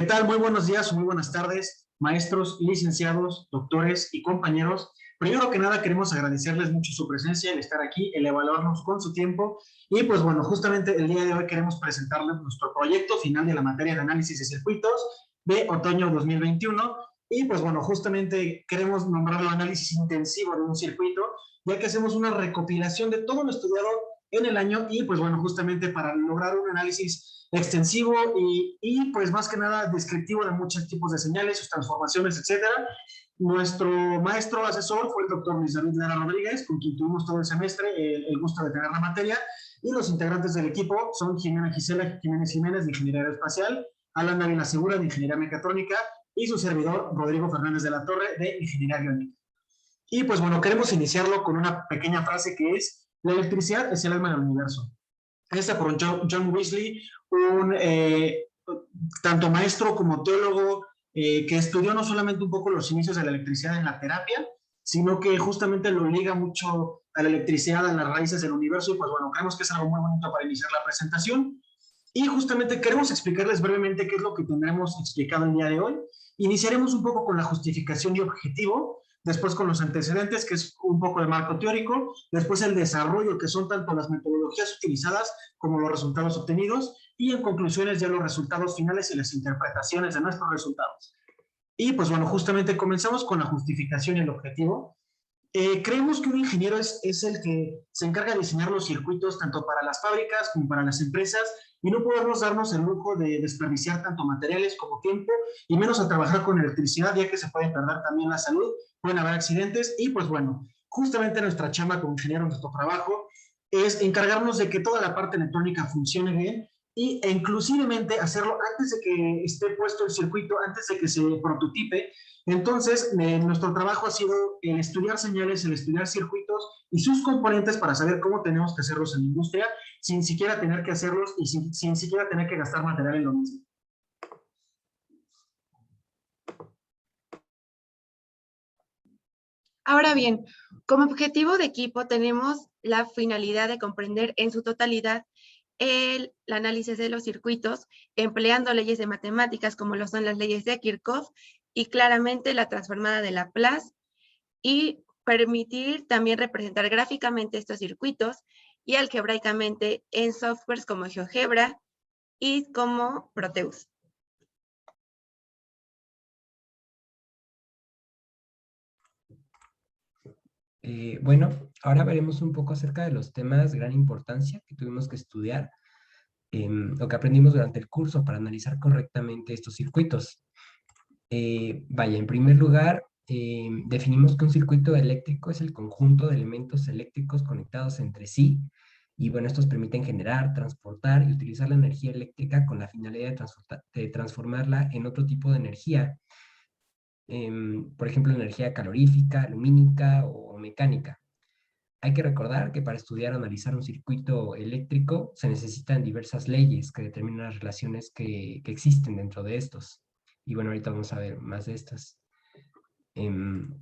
¿Qué tal? Muy buenos días o muy buenas tardes, maestros, licenciados, doctores y compañeros. Primero que nada, queremos agradecerles mucho su presencia, el estar aquí, el evaluarnos con su tiempo. Y pues bueno, justamente el día de hoy queremos presentarles nuestro proyecto final de la materia de análisis de circuitos de otoño 2021. Y pues bueno, justamente queremos nombrarlo análisis intensivo de un circuito, ya que hacemos una recopilación de todo lo estudiado en el año y pues bueno, justamente para lograr un análisis extensivo pues más que nada descriptivo de muchos tipos de señales, sus transformaciones, etcétera. Nuestro maestro asesor fue el doctor Luis David Lara Rodríguez, con quien tuvimos todo el semestre el gusto de tener la materia, y los integrantes del equipo son Jimena Gisela Jiménez Jiménez de Ingeniería Aeroespacial, Alan Dávila Segura de Ingeniería Mecatrónica y su servidor Rodrigo Fernández de la Torre de Ingeniería Biónica. Y pues bueno, queremos iniciarlo con una pequeña frase que es: la electricidad es el alma del universo. Esta por John Wesley, un tanto maestro como teólogo que estudió no solamente un poco los inicios de la electricidad en la terapia, sino que justamente lo liga mucho a la electricidad, a las raíces del universo, y pues bueno, creemos que es algo muy bonito para iniciar la presentación. Y justamente queremos explicarles brevemente qué es lo que tendremos explicado el día de hoy. Iniciaremos un poco con la justificación y objetivo, después con los antecedentes, que es un poco de marco teórico, después el desarrollo, que son tanto las metodologías utilizadas como los resultados obtenidos, y en conclusiones ya los resultados finales y las interpretaciones de nuestros resultados. Y pues bueno, justamente comenzamos con la justificación y el objetivo. Creemos que un ingeniero es el que se encarga de diseñar los circuitos tanto para las fábricas como para las empresas, y no podemos darnos el lujo de desperdiciar tanto materiales como tiempo, y menos a trabajar con electricidad, ya que se puede perder también la salud, pueden haber accidentes. Y pues bueno, justamente nuestra chamba como ingeniero, nuestro trabajo es encargarnos de que toda la parte electrónica funcione bien, e inclusivemente hacerlo antes de que esté puesto el circuito, antes de que se prototipe. Entonces, nuestro trabajo ha sido el estudiar señales, el estudiar circuitos y sus componentes para saber cómo tenemos que hacerlos en la industria, sin siquiera tener que hacerlos y sin siquiera tener que gastar material en lo mismo. Ahora bien, como objetivo de equipo tenemos la finalidad de comprender en su totalidad el análisis de los circuitos, empleando leyes de matemáticas como lo son las leyes de Kirchhoff y claramente la transformada de Laplace, y permitir también representar gráficamente estos circuitos y algebraicamente en softwares como GeoGebra y como Proteus. Bueno, ahora veremos un poco acerca de los temas de gran importancia que tuvimos que estudiar, lo que aprendimos durante el curso para analizar correctamente estos circuitos. Vaya, en primer lugar, definimos que un circuito eléctrico es el conjunto de elementos eléctricos conectados entre sí, y bueno, estos permiten generar, transportar y utilizar la energía eléctrica con la finalidad de transformarla en otro tipo de energía, por ejemplo, energía calorífica, lumínica o mecánica. Hay que recordar que para estudiar o analizar un circuito eléctrico se necesitan diversas leyes que determinan las relaciones que existen dentro de estos. Y bueno, ahorita vamos a ver más de estas. El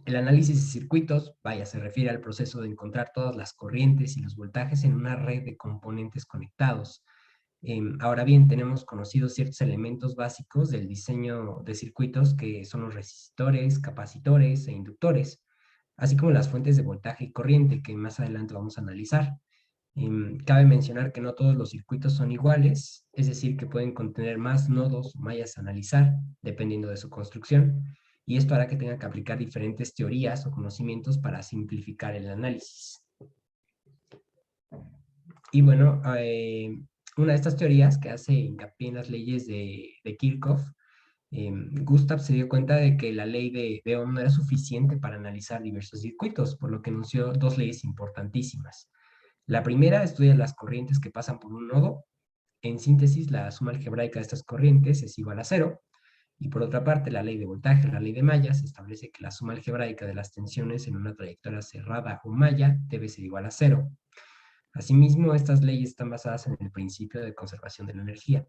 análisis de circuitos, vaya, se refiere al proceso de encontrar todas las corrientes y los voltajes en una red de componentes conectados. Ahora bien, tenemos conocidos ciertos elementos básicos del diseño de circuitos, que son los resistores, capacitores e inductores, así como las fuentes de voltaje y corriente, que más adelante vamos a analizar. Cabe mencionar que no todos los circuitos son iguales, es decir, que pueden contener más nodos o mallas a analizar, dependiendo de su construcción, y esto hará que tenga que aplicar diferentes teorías o conocimientos para simplificar el análisis. Y bueno, una de estas teorías que hace hincapié en las leyes de Kirchhoff, Gustav se dio cuenta de que la ley de Ohm no era suficiente para analizar diversos circuitos, por lo que enunció dos leyes importantísimas. La primera estudia las corrientes que pasan por un nodo. En síntesis, la suma algebraica de estas corrientes es igual a 0. Y por otra parte, la ley de voltaje, la ley de mallas, establece que la suma algebraica de las tensiones en una trayectoria cerrada o malla debe ser igual a 0. Asimismo, estas leyes están basadas en el principio de conservación de la energía.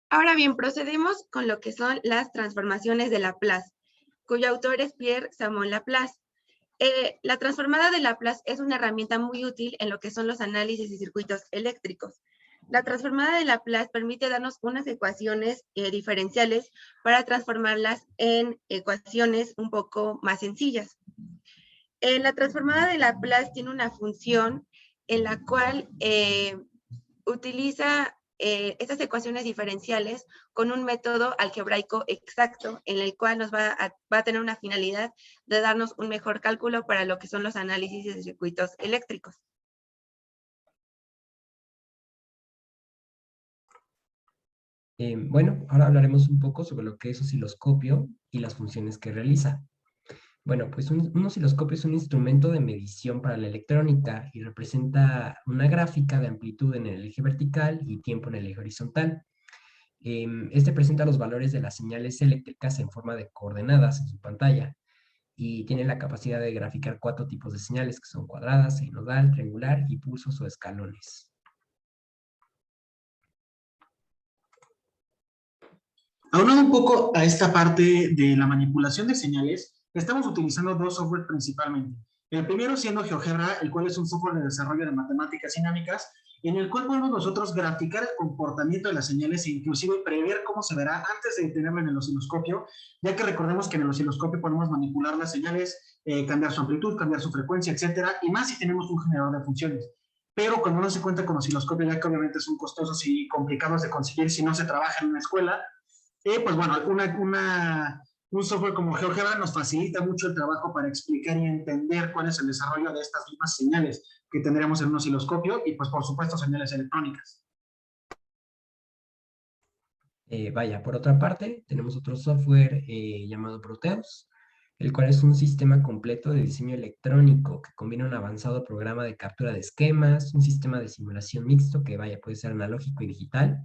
Ahora bien, procedemos con lo que son las transformaciones de Laplace, cuyo autor es Pierre Simon Laplace. La transformada de Laplace es una herramienta muy útil en lo que son los análisis de circuitos eléctricos. La transformada de Laplace permite darnos unas ecuaciones diferenciales para transformarlas en ecuaciones un poco más sencillas. La transformada de Laplace tiene una función en la cual utiliza estas ecuaciones diferenciales con un método algebraico exacto en el cual nos va a tener una finalidad de darnos un mejor cálculo para lo que son los análisis de circuitos eléctricos. Bueno, ahora hablaremos un poco sobre lo que es osciloscopio y las funciones que realiza. Bueno, pues un osciloscopio es un instrumento de medición para la electrónica y representa una gráfica de amplitud en el eje vertical y tiempo en el eje horizontal. Este presenta los valores de las señales eléctricas en forma de coordenadas en su pantalla y tiene la capacidad de graficar 4 tipos de señales que son cuadradas, sinodal, triangular y pulsos o escalones. Aunando un poco a esta parte de la manipulación de señales, estamos utilizando dos software principalmente. El primero siendo GeoGebra, el cual es un software de desarrollo de matemáticas dinámicas, en el cual podemos nosotros graficar el comportamiento de las señales e inclusive prever cómo se verá antes de tenerlo en el osciloscopio, ya que recordemos que en el osciloscopio podemos manipular las señales, cambiar su amplitud, cambiar su frecuencia, etcétera, y más si tenemos un generador de funciones. Pero cuando uno se cuenta con osciloscopio, ya que obviamente son costosos y complicados de conseguir si no se trabaja en una escuela, pues bueno, un software como GeoGebra nos facilita mucho el trabajo para explicar y entender cuál es el desarrollo de estas mismas señales que tendríamos en un osciloscopio y pues por supuesto señales electrónicas. Vaya, por otra parte, tenemos otro software llamado Proteus, el cual es un sistema completo de diseño electrónico que combina un avanzado programa de captura de esquemas, un sistema de simulación mixto que vaya, puede ser analógico y digital,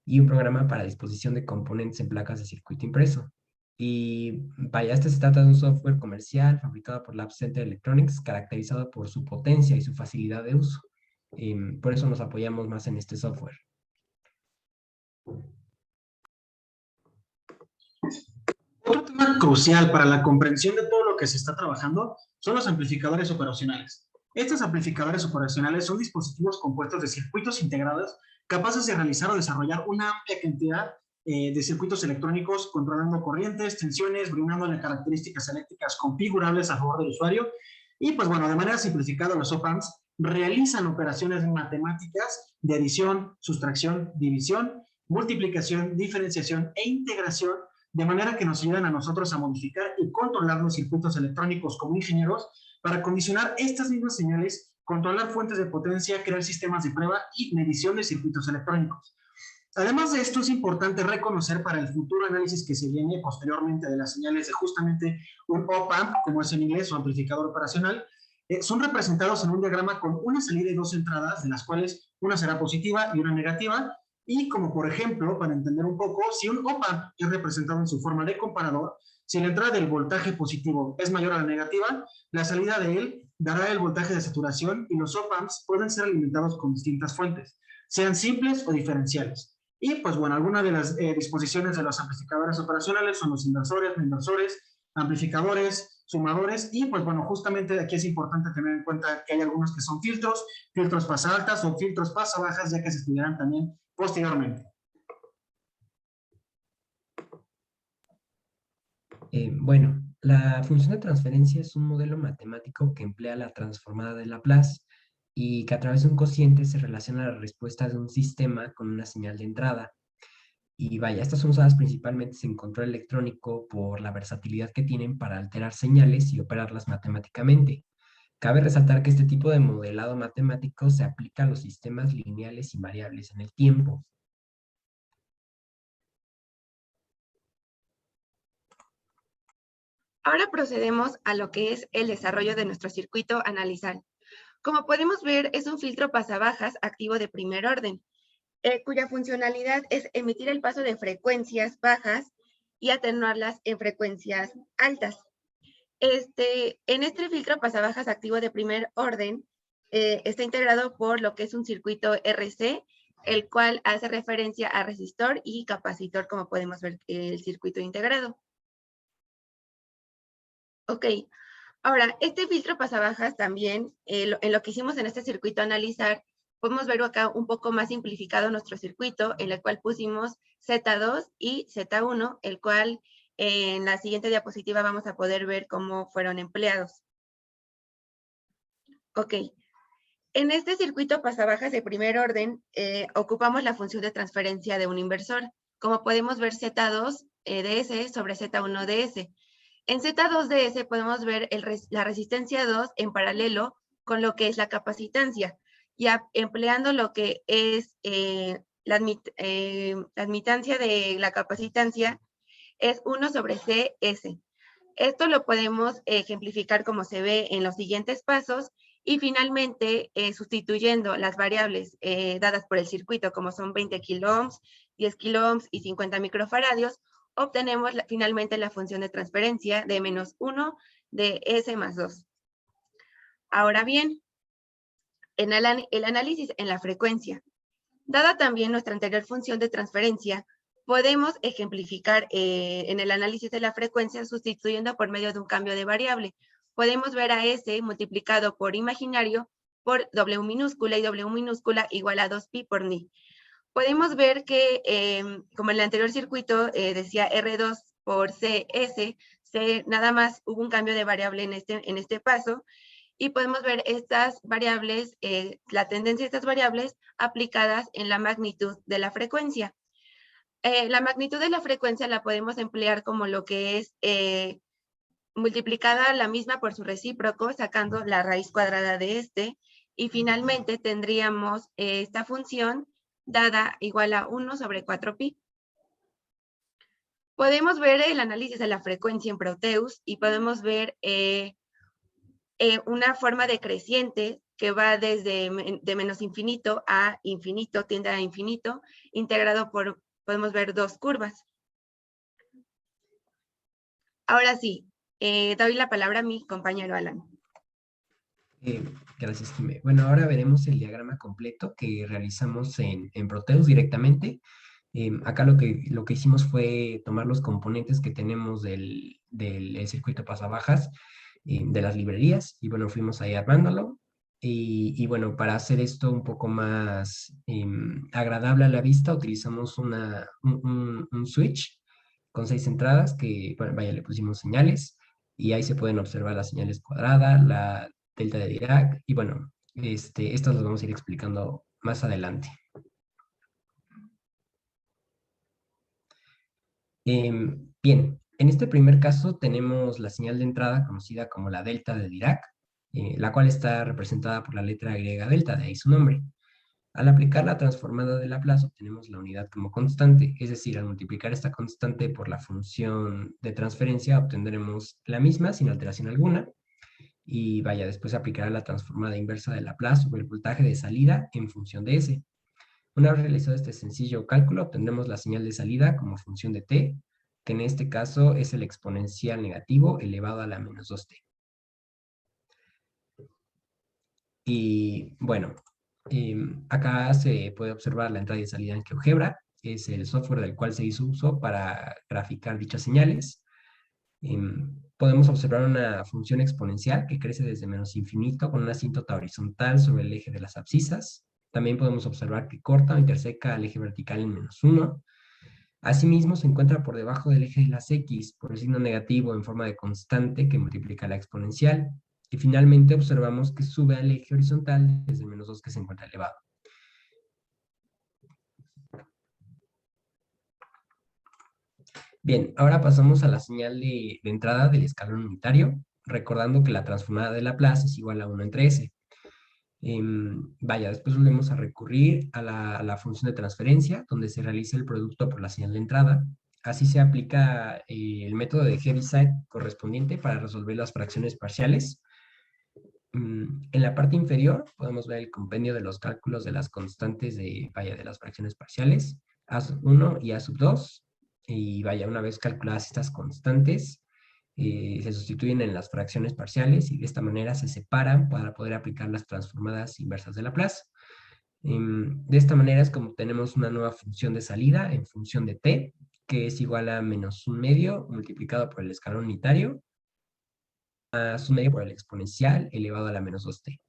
y un programa para disposición de componentes en placas de circuito impreso. Y vaya, este se trata de un software comercial fabricado por Lab Center Electronics, caracterizado por su potencia y su facilidad de uso. Por eso nos apoyamos más en este software. Otro tema crucial para la comprensión de todo lo que se está trabajando son los amplificadores operacionales. Estos amplificadores operacionales son dispositivos compuestos de circuitos integrados capaces de realizar o desarrollar una amplia cantidad de circuitos electrónicos, controlando corrientes, tensiones, brindándole características eléctricas configurables a favor del usuario. Y pues bueno, de manera simplificada, los op-amps realizan operaciones matemáticas de adición, sustracción, división, multiplicación, diferenciación e integración, de manera que nos ayudan a nosotros a modificar y controlar los circuitos electrónicos como ingenieros para condicionar estas mismas señales, controlar fuentes de potencia, crear sistemas de prueba y medición de circuitos electrónicos. Además de esto, es importante reconocer para el futuro análisis que se viene posteriormente de las señales de justamente un op-amp, como es en inglés, o amplificador operacional, son representados en un diagrama con una salida y dos entradas, de las cuales una será positiva y una negativa. Y como por ejemplo, para entender un poco, si un op-amp es representado en su forma de comparador, si la entrada del voltaje positivo es mayor a la negativa, la salida de él dará el voltaje de saturación y los op-amps pueden ser alimentados con distintas fuentes, sean simples o diferenciales. Y pues bueno, algunas de las disposiciones de los amplificadores operacionales son los inversores, no inversores, amplificadores, sumadores, y pues bueno, justamente aquí es importante tener en cuenta que hay algunos que son filtros, filtros pasa altas o filtros pasa bajas, ya que se estudiarán también posteriormente. Bueno, la función de transferencia es un modelo matemático que emplea la transformada de Laplace y que a través de un cociente se relaciona la respuesta de un sistema con una señal de entrada. Y vaya, estas son usadas principalmente en control electrónico por la versatilidad que tienen para alterar señales y operarlas matemáticamente. Cabe resaltar que este tipo de modelado matemático se aplica a los sistemas lineales y variables en el tiempo. Ahora procedemos a lo que es el desarrollo de nuestro circuito analizar. Como podemos ver, es un filtro pasabajas activo de primer orden, cuya funcionalidad es emitir el paso de frecuencias bajas y atenuarlas en frecuencias altas. En este filtro pasabajas activo de primer orden está integrado por lo que es un circuito RC, el cual hace referencia a resistor y capacitor, como podemos ver el circuito integrado. Ok, Ahora, este filtro pasabajas también, en lo que hicimos en este circuito analizar, podemos ver acá un poco más simplificado nuestro circuito, en el cual pusimos Z2 y Z1, el cual en la siguiente diapositiva vamos a poder ver cómo fueron empleados. Ok. En este circuito pasabajas de primer orden, ocupamos la función de transferencia de un inversor. Como podemos ver, Z2 DS sobre Z1 DS. En Z2DS podemos ver la resistencia 2 en paralelo con lo que es la capacitancia, ya empleando lo que es la admitancia de la capacitancia es 1 sobre CS. Esto lo podemos ejemplificar como se ve en los siguientes pasos y finalmente sustituyendo las variables dadas por el circuito como son 20 kiloohms, 10 kiloohms y 50 microfaradios, obtenemos finalmente la función de transferencia de menos 1 de S más 2. Ahora bien, en el análisis en la frecuencia, dada también nuestra anterior función de transferencia, podemos ejemplificar en el análisis de la frecuencia sustituyendo por medio de un cambio de variable. Podemos ver a S multiplicado por imaginario por W minúscula y W minúscula igual a 2pi por ni. Podemos ver que, como en el anterior circuito decía R2 por CS, nada más hubo un cambio de variable en este paso, y podemos ver estas variables, la tendencia de estas variables aplicadas en la magnitud de la frecuencia. La magnitud de la frecuencia la podemos emplear como lo que es multiplicada la misma por su recíproco, sacando la raíz cuadrada de este, y finalmente tendríamos esta función dada igual a 1 sobre 4pi. Podemos ver el análisis de la frecuencia en Proteus y podemos ver una forma decreciente que va desde de menos infinito a infinito, tiende a infinito, integrado por, podemos ver dos curvas. Ahora sí, doy la palabra a mi compañero Alan. Gracias, Jimé. Bueno, ahora veremos el diagrama completo que realizamos en Proteus directamente. Acá lo que hicimos fue tomar los componentes que tenemos del circuito pasabajas de las librerías y bueno, fuimos ahí armándolo. Y bueno, para hacer esto un poco más agradable a la vista, utilizamos un switch con 6 entradas que, bueno, vaya, le pusimos señales y ahí se pueden observar las señales cuadrada, la delta de Dirac y bueno, estas las vamos a ir explicando más adelante. Bien, en este primer caso tenemos la señal de entrada conocida como la delta de Dirac, la cual está representada por la letra griega delta, de ahí su nombre. Al aplicar la transformada de Laplace obtenemos la unidad como constante, es decir, al multiplicar esta constante por la función de transferencia obtendremos la misma sin alteración alguna. Y vaya, después aplicará la transformada inversa de Laplace sobre el voltaje de salida en función de S. Una vez realizado este sencillo cálculo, obtendremos la señal de salida como función de t, que en este caso es el exponencial negativo elevado a la menos 2t. Y bueno, acá se puede observar la entrada y salida en GeoGebra, es el software del cual se hizo uso para graficar dichas señales. Podemos observar una función exponencial que crece desde menos infinito con una asíntota horizontal sobre el eje de las abscisas. También podemos observar que corta o interseca el eje vertical en menos 1. Asimismo, se encuentra por debajo del eje de las X por el signo negativo en forma de constante que multiplica la exponencial. Y finalmente observamos que sube al eje horizontal desde menos 2 que se encuentra elevado. Bien, ahora pasamos a la señal de entrada del escalón unitario, recordando que la transformada de Laplace es igual a 1 entre S. Vaya, después volvemos a recurrir a la función de transferencia, donde se realiza el producto por la señal de entrada. Así se aplica el método de Heaviside correspondiente para resolver las fracciones parciales. En la parte inferior podemos ver el compendio de los cálculos de las constantes de las fracciones parciales, A1 y A2. Y vaya, una vez calculadas estas constantes, se sustituyen en las fracciones parciales y de esta manera se separan para poder aplicar las transformadas inversas de Laplace. De esta manera es como tenemos una nueva función de salida en función de t, que es igual a menos 1 medio multiplicado por el escalón unitario, más un medio por el exponencial elevado a la menos 2t.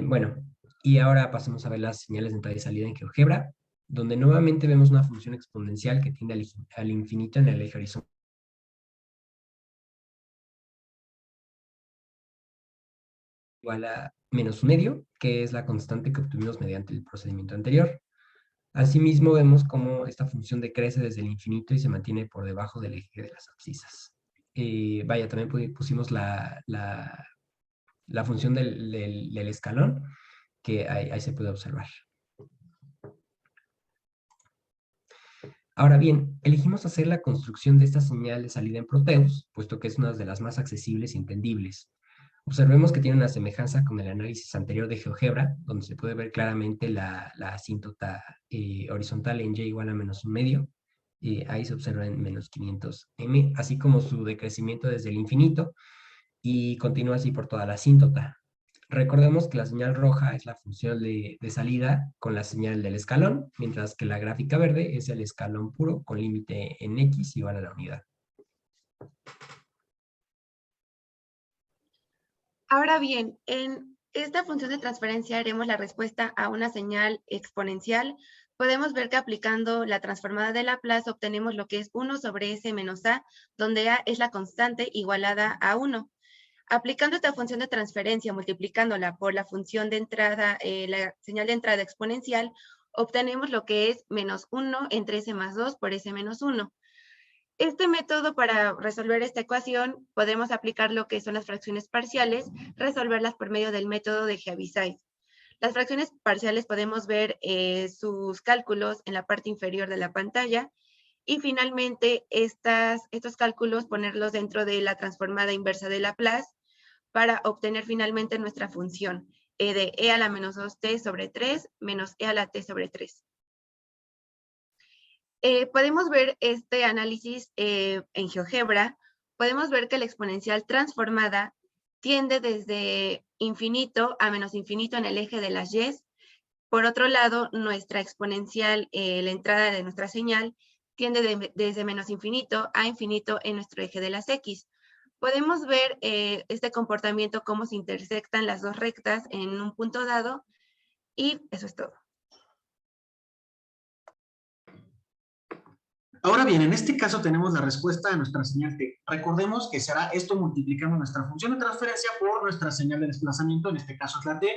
Bueno, y ahora pasemos a ver las señales de entrada y salida en GeoGebra, donde nuevamente vemos una función exponencial que tiende al infinito en el eje horizontal. Igual a menos un medio, que es la constante que obtuvimos mediante el procedimiento anterior. Asimismo, vemos cómo esta función decrece desde el infinito y se mantiene por debajo del eje de las abscisas. Vaya, también pusimos la función del escalón, que ahí se puede observar. Ahora bien, elegimos hacer la construcción de esta señal de salida en Proteus, puesto que es una de las más accesibles y entendibles. Observemos que tiene una semejanza con el análisis anterior de GeoGebra, donde se puede ver claramente la asíntota horizontal en y igual a menos un medio. Ahí se observa en menos 500m, así como su decrecimiento desde el infinito, y continúa así por toda la asíntota. Recordemos que la señal roja es la función de salida con la señal del escalón, mientras que la gráfica verde es el escalón puro con límite en x igual a la unidad. Ahora bien, en esta función de transferencia haremos la respuesta a una señal exponencial. Podemos ver que aplicando la transformada de Laplace obtenemos lo que es 1 sobre s menos a, donde a es la constante igualada a 1. Aplicando esta función de transferencia, multiplicándola por la función de entrada, la señal de entrada exponencial, obtenemos lo que es menos 1 entre s más 2 por s menos 1. Este método, para resolver esta ecuación, podemos aplicar lo que son las fracciones parciales, resolverlas por medio del método de Heaviside. Las fracciones parciales podemos ver sus cálculos en la parte inferior de la pantalla, y finalmente estos cálculos ponerlos dentro de la transformada inversa de Laplace para obtener finalmente nuestra función de e a la menos 2t sobre 3 menos e a la t sobre 3. Podemos ver este análisis en GeoGebra. Podemos ver que la exponencial transformada tiende desde infinito a menos infinito en el eje de las y. Por otro lado, nuestra exponencial, la entrada de nuestra señal, tiende desde menos infinito a infinito en nuestro eje de las x. Podemos ver este comportamiento, cómo se intersectan las dos rectas en un punto dado, y eso es todo. Ahora bien, en este caso tenemos la respuesta a nuestra señal t. Recordemos que será esto multiplicando nuestra función de transferencia por nuestra señal de desplazamiento, en este caso es la t,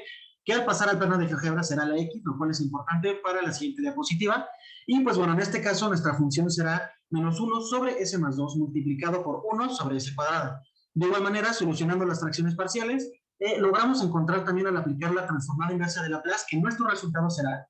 que al pasar al plano de GeoGebra será la x, lo cual es importante para la siguiente diapositiva. Y pues bueno, en este caso nuestra función será menos 1 sobre s más 2 multiplicado por 1 sobre s cuadrada. De igual manera, solucionando las fracciones parciales, logramos encontrar también al aplicar la transformada inversa de Laplace que nuestro resultado será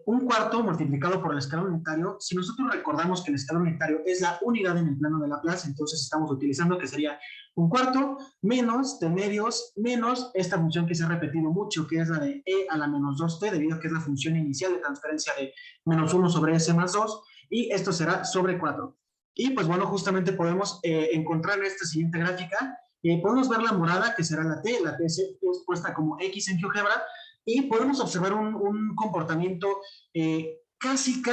un cuarto multiplicado por el escalón unitario. Si nosotros recordamos que el escalón unitario es la unidad en el plano de Laplace, entonces estamos utilizando que sería un cuarto menos de medios menos esta función que se ha repetido mucho, que es la de e a la menos 2t, debido a que es la función inicial de transferencia de menos 1 sobre s más 2, y esto será sobre 4. Y pues bueno, justamente podemos encontrar en esta siguiente gráfica, podemos ver la morada, que será la t es puesta como x en GeoGebra, y podemos observar un comportamiento casi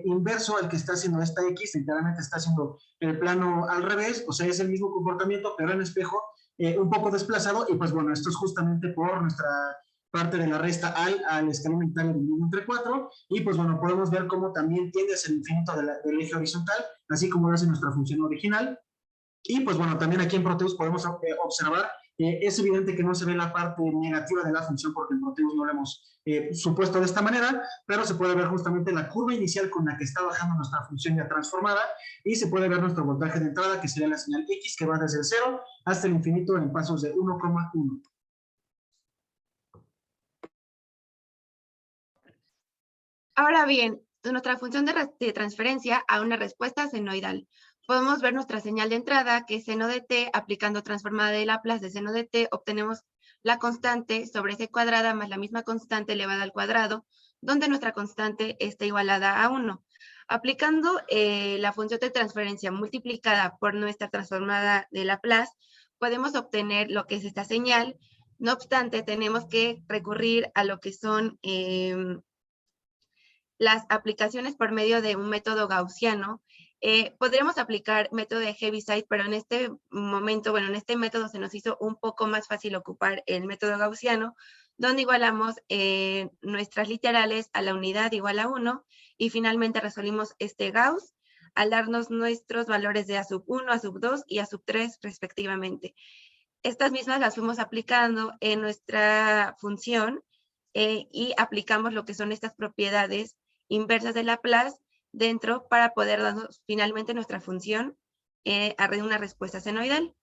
inverso al que está haciendo esta X, literalmente está haciendo el plano al revés, o sea, es el mismo comportamiento, pero en espejo, un poco desplazado, y pues bueno, esto es justamente por nuestra parte de la resta al escalón unitario dividido entre 4, y pues bueno, podemos ver cómo también tiende hacia el infinito del eje horizontal, así como lo hace nuestra función original. Y pues bueno, también aquí en Proteus podemos observar, es evidente que no se ve la parte negativa de la función porque en Proteus no lo hemos supuesto de esta manera, pero se puede ver justamente la curva inicial con la que está bajando nuestra función ya transformada, y se puede ver nuestro voltaje de entrada, que sería la señal X, que va desde el 0 hasta el infinito en pasos de 1,1. Ahora bien, de nuestra función de transferencia a una respuesta senoidal. Podemos ver nuestra señal de entrada, que es seno de t, aplicando transformada de Laplace de seno de t, obtenemos la constante sobre c cuadrada más la misma constante elevada al cuadrado, donde nuestra constante está igualada a 1. Aplicando la función de transferencia multiplicada por nuestra transformada de Laplace, podemos obtener lo que es esta señal. No obstante, tenemos que recurrir a lo que son las aplicaciones por medio de un método gaussiano, Podríamos aplicar método de Heaviside, pero en este momento, bueno, en este método se nos hizo un poco más fácil ocupar el método gaussiano, donde igualamos nuestras literales a la unidad igual a 1, y finalmente resolvimos este Gauss al darnos nuestros valores de A sub 1, A sub 2 y A sub 3 respectivamente. Estas mismas las fuimos aplicando en nuestra función y aplicamos lo que son estas propiedades inversas de Laplace dentro para poder darnos finalmente nuestra función a una respuesta senoidal,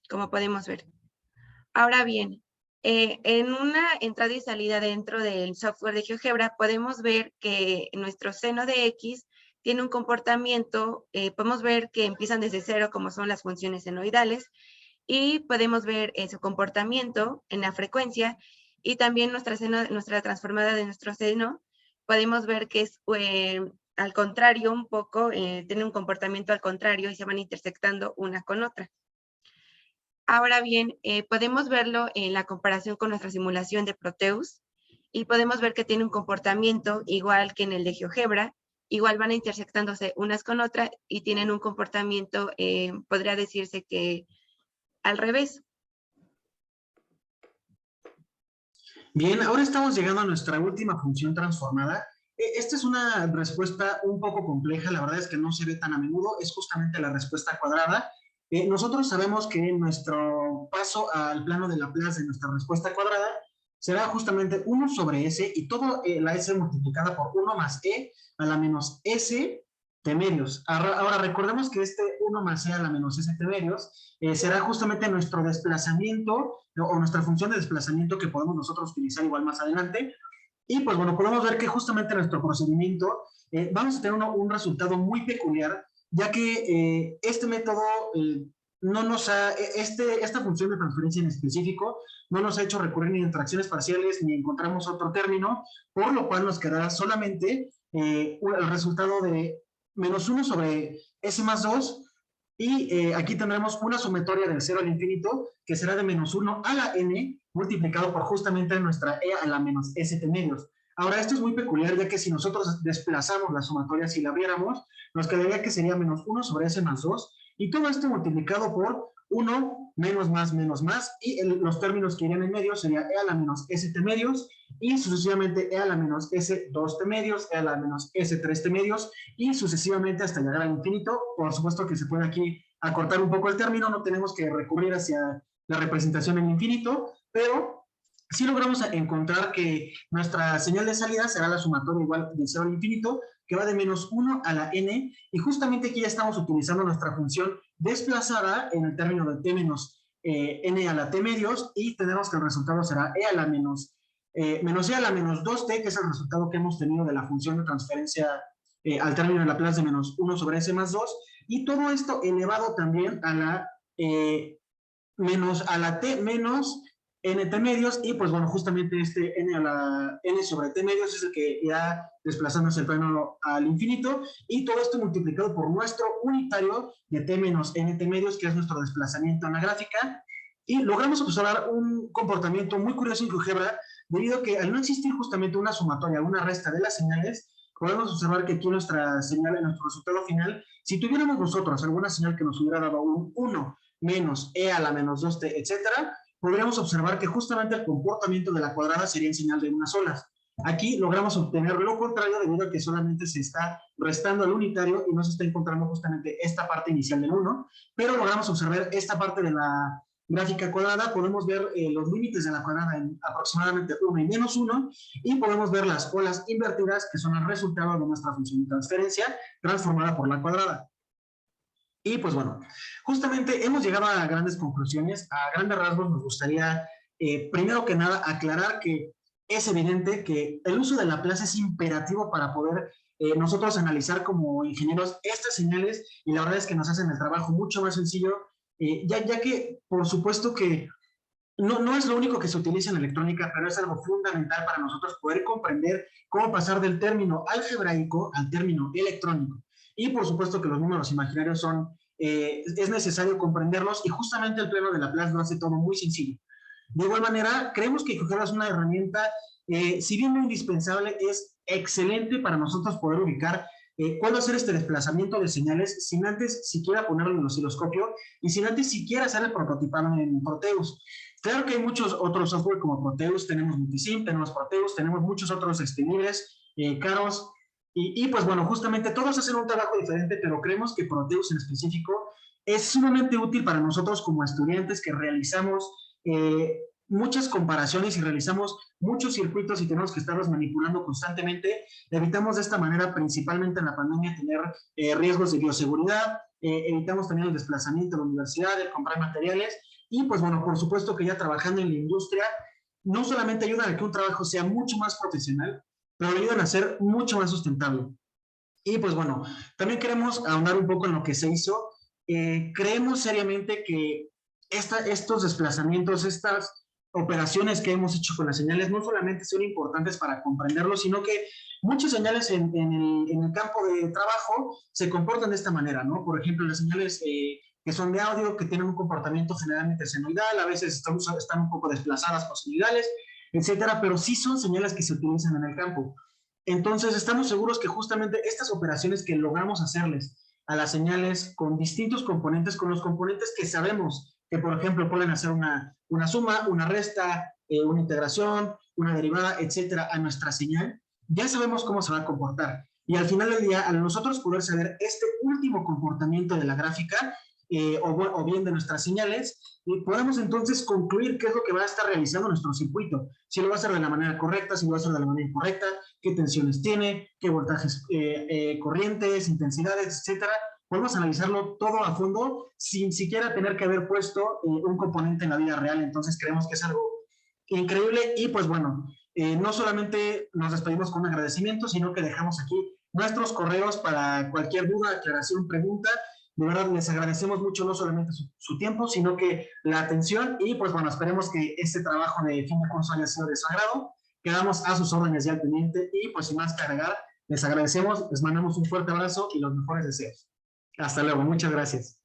como podemos ver. Ahora bien, en una entrada y salida dentro del software de GeoGebra podemos ver que nuestro seno de X tiene un comportamiento, podemos ver que empiezan desde cero como son las funciones senoidales, y podemos ver su comportamiento en la frecuencia, y también nuestra transformada de nuestro seno, podemos ver que es al contrario un poco, tiene un comportamiento al contrario y se van intersectando una con otra. Ahora bien, podemos verlo en la comparación con nuestra simulación de Proteus, y podemos ver que tiene un comportamiento igual que en el de GeoGebra, igual van intersectándose unas con otras y tienen un comportamiento, podría decirse que al revés. Bien, ahora estamos llegando a nuestra última función transformada. Esta es una respuesta un poco compleja, la verdad es que no se ve tan a menudo, es justamente la respuesta cuadrada. Nosotros sabemos que nuestro paso al plano de Laplace de nuestra respuesta cuadrada será justamente 1 sobre S y todo la S multiplicada por 1 más E a la menos S temerios. Ahora recordemos que este 1 más E a la menos S temerios será justamente nuestro desplazamiento o nuestra función de desplazamiento que podemos nosotros utilizar igual más adelante. Y pues bueno, podemos ver que justamente nuestro procedimiento vamos a tener un resultado muy peculiar, ya que este método no nos ha, esta función de transferencia en específico no nos ha hecho recurrir ni en fracciones parciales ni encontramos otro término, por lo cual nos quedará solamente el resultado de menos 1 sobre S más 2, y aquí tendremos una sumatoria del 0 al infinito, que será de menos 1 a la n, multiplicado por justamente nuestra e a la menos st medios. Ahora, esto es muy peculiar, ya que si nosotros desplazamos la sumatoria, si la abriéramos, nos quedaría que sería menos 1 sobre s más 2, y todo esto multiplicado por 1 menos más, y los términos que irían en medio sería e a la menos st medios, y sucesivamente e a la menos s2t medios, e a la menos s3t medios, y sucesivamente hasta llegar al infinito. Por supuesto que se puede aquí acortar un poco el término, no tenemos que recurrir hacia la representación en infinito, pero sí logramos encontrar que nuestra señal de salida será la sumatoria igual de 0 al infinito, que va de menos 1 a la n, y justamente aquí ya estamos utilizando nuestra función desplazada en el término de t menos n a la t medios, y tenemos que el resultado será e a la menos e a la menos 2t, que es el resultado que hemos tenido de la función de transferencia al término de Laplace de menos 1 sobre s más 2, y todo esto elevado también a la t menos nt medios, y pues bueno, justamente este n a la n sobre t medios es el que irá desplazándose el plano al infinito, y todo esto multiplicado por nuestro unitario de t menos nt medios, que es nuestro desplazamiento en la gráfica, y logramos observar un comportamiento muy curioso en GeoGebra, debido a que al no existir justamente una sumatoria, una resta de las señales, podemos observar que aquí nuestra señal, en nuestro resultado final, si tuviéramos nosotros alguna señal que nos hubiera dado un 1 menos e a la menos 2t, etcétera, podríamos observar que justamente el comportamiento de la cuadrada sería en señal de una sola. Aquí logramos obtener lo contrario, debido a que solamente se está restando al unitario y no se está encontrando justamente esta parte inicial del 1, pero logramos observar esta parte de la gráfica cuadrada. Podemos ver los límites de la cuadrada en aproximadamente 1 y menos 1, y podemos ver las olas invertidas, que son el resultado de nuestra función de transferencia transformada por la cuadrada. Y pues bueno, justamente hemos llegado a grandes conclusiones. A grandes rasgos nos gustaría, primero que nada, aclarar que es evidente que el uso de Laplace es imperativo para poder nosotros analizar como ingenieros estas señales, y la verdad es que nos hacen el trabajo mucho más sencillo, ya que por supuesto que no es lo único que se utiliza en electrónica, pero es algo fundamental para nosotros poder comprender cómo pasar del término algebraico al término electrónico. Y por supuesto que los números imaginarios son, es necesario comprenderlos, y justamente el plano de Laplace lo hace todo muy sencillo. De igual manera, creemos que GeoGebra es una herramienta, si bien no indispensable, es excelente para nosotros poder ubicar puedo hacer este desplazamiento de señales sin antes siquiera ponerlo en el osciloscopio y sin antes siquiera hacer el prototipado en Proteus. Claro que hay muchos otros software como Proteus, tenemos Multisim, tenemos Proteus, tenemos muchos otros libres, caros, y pues bueno, justamente todos hacen un trabajo diferente, pero creemos que Proteus en específico es sumamente útil para nosotros como estudiantes que realizamos muchas comparaciones y realizamos muchos circuitos y tenemos que estarlos manipulando constantemente. Evitamos de esta manera, principalmente en la pandemia, tener riesgos de bioseguridad, evitamos tener el desplazamiento a la universidad, el comprar materiales, y pues bueno, por supuesto que ya trabajando en la industria, no solamente ayudan a que un trabajo sea mucho más profesional, pero ayudan a ser mucho más sustentable. Y pues bueno, también queremos ahondar un poco en lo que se hizo. Creemos seriamente que estos desplazamientos, estas operaciones que hemos hecho con las señales no solamente son importantes para comprenderlo, sino que muchas señales en el campo de trabajo se comportan de esta manera, ¿no? Por ejemplo, las señales que son de audio, que tienen un comportamiento generalmente senoidal, a veces están un poco desplazadas por senoidales, etcétera, pero sí son señales que se utilizan en el campo. Entonces, estamos seguros que justamente estas operaciones que logramos hacerles a las señales con distintos componentes, con los componentes que sabemos que, por ejemplo, pueden hacer una suma, una resta, una integración, una derivada, etcétera, a nuestra señal, ya sabemos cómo se va a comportar. Y al final del día, al nosotros poder saber este último comportamiento de la gráfica, o bien de nuestras señales, podemos entonces concluir qué es lo que va a estar realizando nuestro circuito. Si lo va a hacer de la manera correcta, si lo va a hacer de la manera incorrecta, qué tensiones tiene, qué voltajes, corrientes, intensidades, etcétera. Podemos analizarlo todo a fondo sin siquiera tener que haber puesto un componente en la vida real. Entonces creemos que es algo increíble y pues bueno, no solamente nos despedimos con un agradecimiento, sino que dejamos aquí nuestros correos para cualquier duda, aclaración, pregunta. De verdad les agradecemos mucho no solamente su tiempo, sino que la atención y pues bueno, esperemos que este trabajo de fin de curso haya sido de su agrado. Quedamos a sus órdenes ya al pendiente y pues sin más que agregar, les agradecemos, les mandamos un fuerte abrazo y los mejores deseos. Hasta luego, muchas gracias.